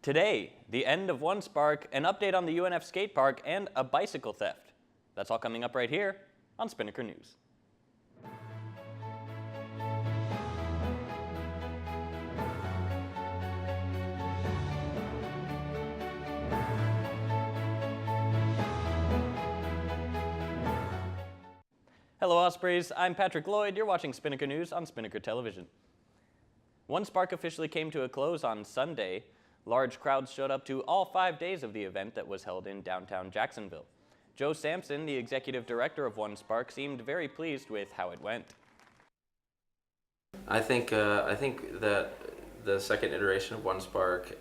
Today, the end of one spark, an update on the UNF skate park, and a bicycle theft. That's all coming up right here on Spinnaker News. Hello Ospreys, I'm Patrick Lloyd. You're watching Spinnaker News on Spinnaker Television. One spark officially came to a close on Sunday. Large crowds showed up to all 5 days of the event that was held in downtown Jacksonville. Joe Sampson, the executive director of One Spark, seemed very pleased with how it went. I think that the second iteration of One Spark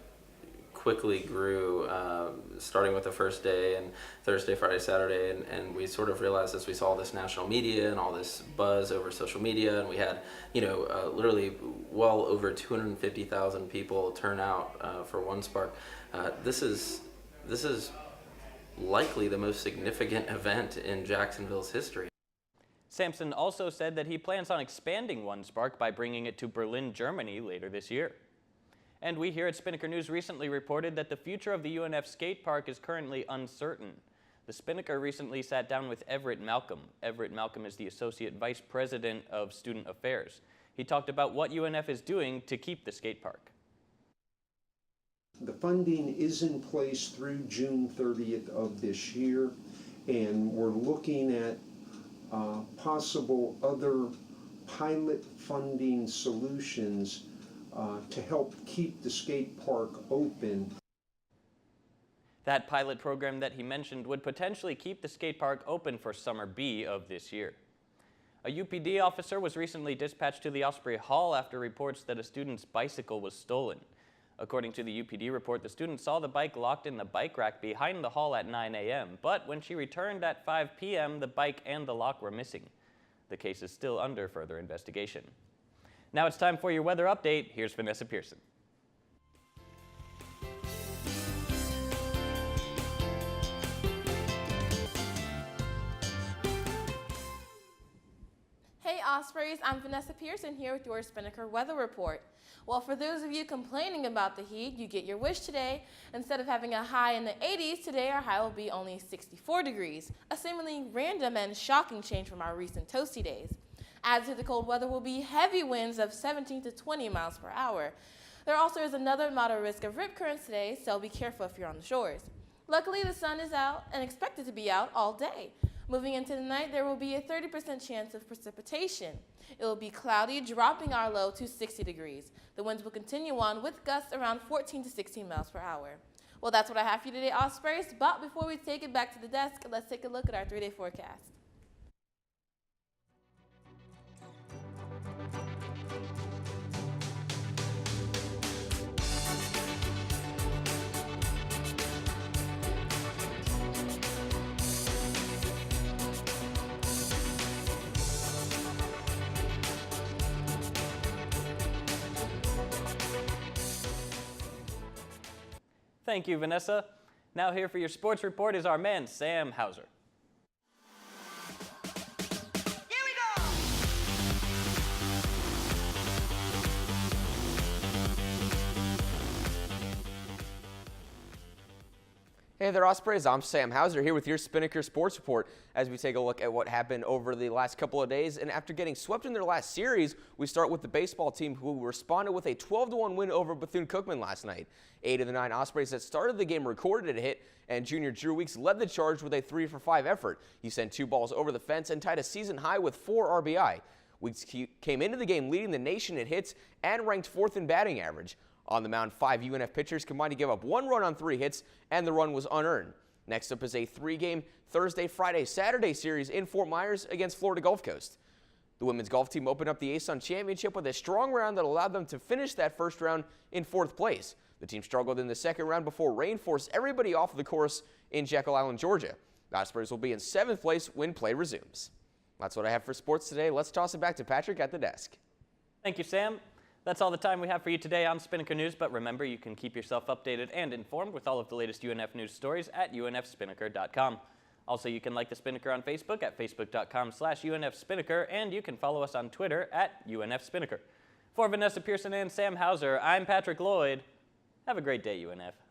quickly grew, starting with the first day and Thursday, Friday, Saturday, and we sort of realized as we saw this national media and all this buzz over social media, and we had, literally well over 250,000 people turn out for One Spark. This is likely the most significant event in Jacksonville's history. Sampson also said that he plans on expanding One Spark by bringing it to Berlin, Germany later this year. And we here at Spinnaker News recently reported that the future of the UNF skate park is currently uncertain. The Spinnaker recently sat down with Everett Malcolm. Everett Malcolm is the Associate Vice President of Student Affairs. He talked about what UNF is doing to keep the skate park. The funding is in place through June 30th of this year, and we're looking at possible other pilot funding solutions to help keep the skate park open. That pilot program that he mentioned would potentially keep the skate park open for Summer B of this year. A UPD officer was recently dispatched to the Osprey Hall after reports that a student's bicycle was stolen. According to the UPD report, the student saw the bike locked in the bike rack behind the hall at 9 a.m., but when she returned at 5 p.m., the bike and the lock were missing. The case is still under further investigation. Now it's time for your weather update. Here's Vanessa Pearson. Hey Ospreys, I'm Vanessa Pearson here with your Spinnaker weather report. Well, for those of you complaining about the heat, you get your wish today. Instead of having a high in the 80s, today our high will be only 64 degrees, a seemingly random and shocking change from our recent toasty days. Added to the cold weather will be heavy winds of 17 to 20 miles per hour. There also is another moderate risk of rip currents today, so be careful if you're on the shores. Luckily, the sun is out and expected to be out all day. Moving into the night, there will be a 30% chance of precipitation. It will be cloudy, dropping our low to 60 degrees. The winds will continue on with gusts around 14 to 16 miles per hour. Well, that's what I have for you today, Ospreys. But before we take it back to the desk, let's take a look at our 3-day forecast. Thank you, Vanessa. Now here for your sports report is our man, Sam Hauser. Hey there, Ospreys. I'm Sam Hauser here with your Spinnaker Sports Report as we take a look at what happened over the last couple of days. And after getting swept in their last series, we start with the baseball team who responded with a 12-1 win over Bethune-Cookman last night. 8 of the 9 Ospreys that started the game recorded a hit, and junior Drew Weeks led the charge with a 3-for-5 effort. He sent 2 balls over the fence and tied a season high with 4 RBI. Weeks came into the game leading the nation in hits and ranked 4th in batting average. On the mound, 5 UNF pitchers combined to give up 1 run on 3 hits, and the run was unearned. Next up is a 3-game Thursday, Friday, Saturday series in Fort Myers against Florida Gulf Coast. The women's golf team opened up the ASUN Championship with a strong round that allowed them to finish that first round in 4th place. The team struggled in the second round before rain forced everybody off the course in Jekyll Island, Georgia. The Ospreys will be in 7th place when play resumes. That's what I have for sports today. Let's toss it back to Patrick at the desk. Thank you, Sam. That's all the time we have for you today on Spinnaker News, but remember, you can keep yourself updated and informed with all of the latest UNF news stories at unfspinnaker.com. Also, you can like the Spinnaker on Facebook at facebook.com/UNFSpinnaker, and you can follow us on Twitter at UNFSpinnaker. For Vanessa Pearson and Sam Hauser, I'm Patrick Lloyd. Have a great day, UNF.